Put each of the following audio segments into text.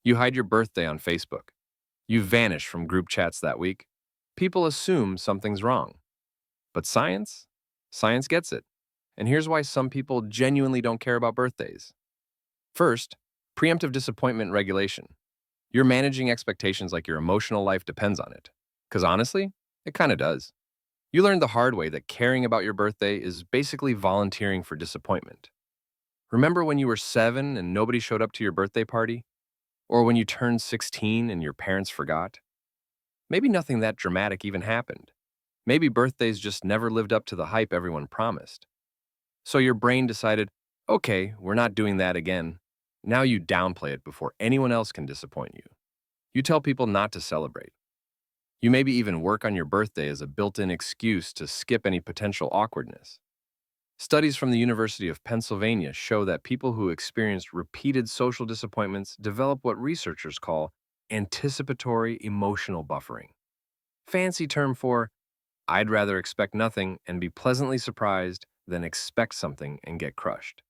You hide your birthday on Facebook. You vanish from group chats that week. People assume something's wrong. But science? Science gets it. And here's why some people genuinely don't care about birthdays. First, preemptive disappointment regulation. You're managing expectations like your emotional life depends on it. Because honestly, it kind of does. You learned the hard way that caring about your birthday is basically volunteering for disappointment. Remember when you were 7 and nobody showed up to your birthday party? Or when you turned 16 and your parents forgot? Maybe nothing that dramatic even happened. Maybe birthdays just never lived up to the hype everyone promised. So your brain decided, okay, we're not doing that again. Now you downplay it before anyone else can disappoint you. You tell people not to celebrate. You maybe even work on your birthday as a built-in excuse to skip any potential awkwardness. Studies from the University of Pennsylvania show that people who experienced repeated social disappointments develop what researchers call anticipatory emotional buffering. Fancy term for, I'd rather expect nothing and be pleasantly surprised than expect something and get crushed.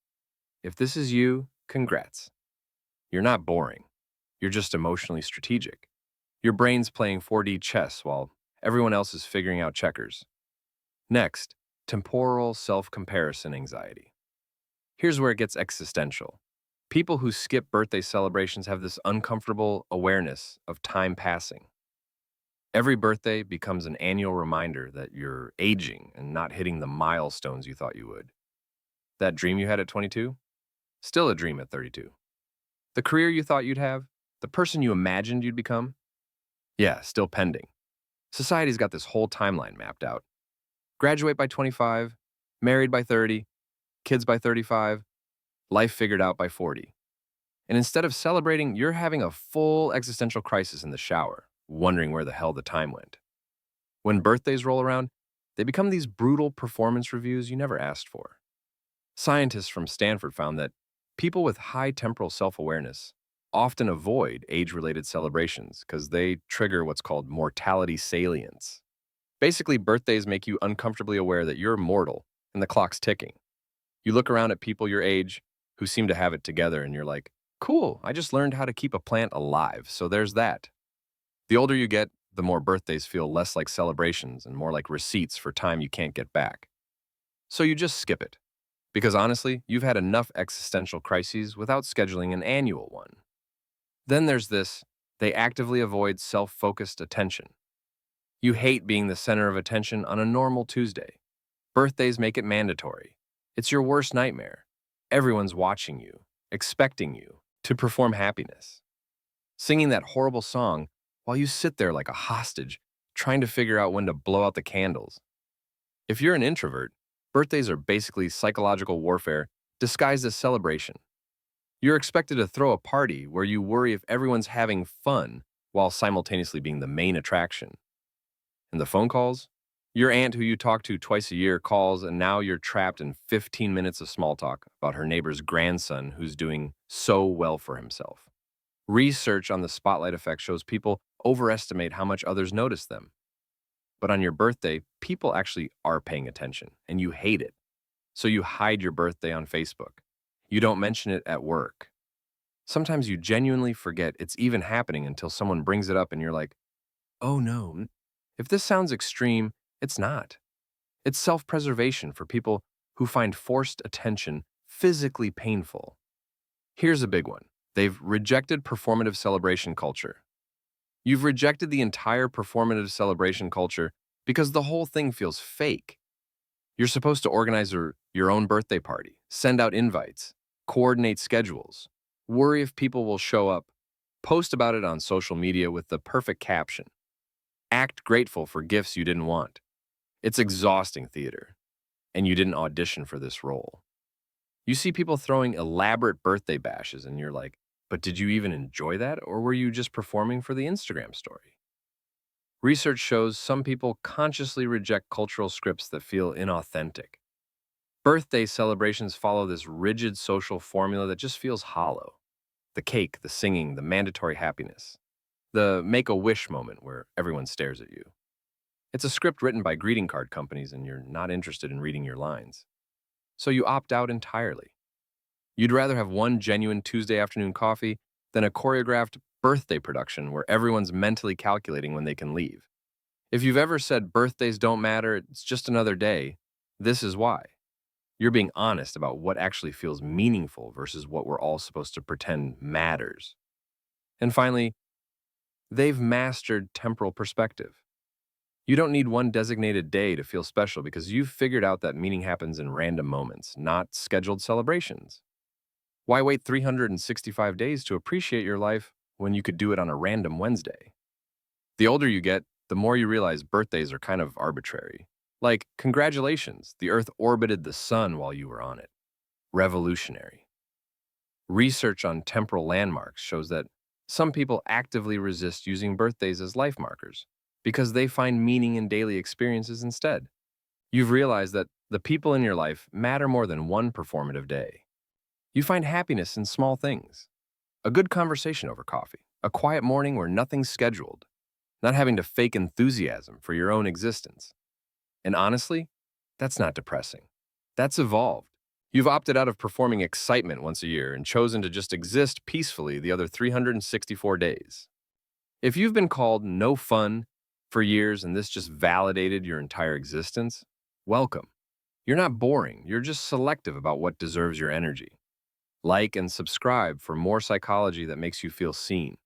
If this is you, congrats. You're not boring. You're just emotionally strategic. Your brain's playing 4D chess while everyone else is figuring out checkers. Next, temporal self-comparison anxiety. Here's where it gets existential. People who skip birthday celebrations have this uncomfortable awareness of time passing. Every birthday becomes an annual reminder that you're aging and not hitting the milestones you thought you would. That dream you had at 22? Still a dream at 32. The career you thought you'd have? The person you imagined you'd become? Yeah, still pending. Society's got this whole timeline mapped out. Graduate by 25, married by 30, kids by 35, life figured out by 40. And instead of celebrating, you're having a full existential crisis in the shower, wondering where the hell the time went. When birthdays roll around, they become these brutal performance reviews you never asked for. Scientists from Stanford found that people with high temporal self-awareness often avoid age-related celebrations because they trigger what's called mortality salience. Basically, birthdays make you uncomfortably aware that you're mortal and the clock's ticking. You look around at people your age who seem to have it together and you're like, cool, I just learned how to keep a plant alive, so there's that. The older you get, the more birthdays feel less like celebrations and more like receipts for time you can't get back. So you just skip it. Because honestly, you've had enough existential crises without scheduling an annual one. Then there's this, they actively avoid self-focused attention. You hate being the center of attention on a normal Tuesday. Birthdays make it mandatory. It's your worst nightmare. Everyone's watching you, expecting you to perform happiness. Singing that horrible song while you sit there like a hostage, trying to figure out when to blow out the candles. If you're an introvert, birthdays are basically psychological warfare disguised as celebration. You're expected to throw a party where you worry if everyone's having fun while simultaneously being the main attraction. And the phone calls? Your aunt who you talk to twice a year calls and now you're trapped in 15 minutes of small talk about her neighbor's grandson who's doing so well for himself. Research on the spotlight effect shows people overestimate how much others notice them. But on your birthday, people actually are paying attention, and you hate it. So you hide your birthday on Facebook. You don't mention it at work. Sometimes you genuinely forget it's even happening until someone brings it up and you're like, oh no, if this sounds extreme, it's not. It's self-preservation for people who find forced attention physically painful. Here's a big one. They've rejected performative celebration culture. You've rejected the entire performative celebration culture because the whole thing feels fake. You're supposed to organize your own birthday party, send out invites, coordinate schedules, worry if people will show up, post about it on social media with the perfect caption, act grateful for gifts you didn't want. It's exhausting theater, and you didn't audition for this role. You see people throwing elaborate birthday bashes, and you're like, but did you even enjoy that, or were you just performing for the Instagram story? Research shows some people consciously reject cultural scripts that feel inauthentic. Birthday celebrations follow this rigid social formula that just feels hollow. The cake, the singing, the mandatory happiness. The make-a-wish moment where everyone stares at you. It's a script written by greeting card companies and you're not interested in reading your lines. So you opt out entirely. You'd rather have one genuine Tuesday afternoon coffee than a choreographed birthday production where everyone's mentally calculating when they can leave. If you've ever said birthdays don't matter, it's just another day, this is why. You're being honest about what actually feels meaningful versus what we're all supposed to pretend matters. And finally, they've mastered temporal perspective. You don't need one designated day to feel special because you've figured out that meaning happens in random moments, not scheduled celebrations. Why wait 365 days to appreciate your life when you could do it on a random Wednesday? The older you get, the more you realize birthdays are kind of arbitrary. Like, congratulations, the Earth orbited the sun while you were on it. Revolutionary. Research on temporal landmarks shows that some people actively resist using birthdays as life markers because they find meaning in daily experiences instead. You've realized that the people in your life matter more than one performative day. You find happiness in small things. A good conversation over coffee, a quiet morning where nothing's scheduled, not having to fake enthusiasm for your own existence. And honestly, that's not depressing. That's evolved. You've opted out of performing excitement once a year and chosen to just exist peacefully the other 364 days. If you've been called no fun for years and this just validated your entire existence, welcome. You're not boring, you're just selective about what deserves your energy. Like and subscribe for more psychology that makes you feel seen.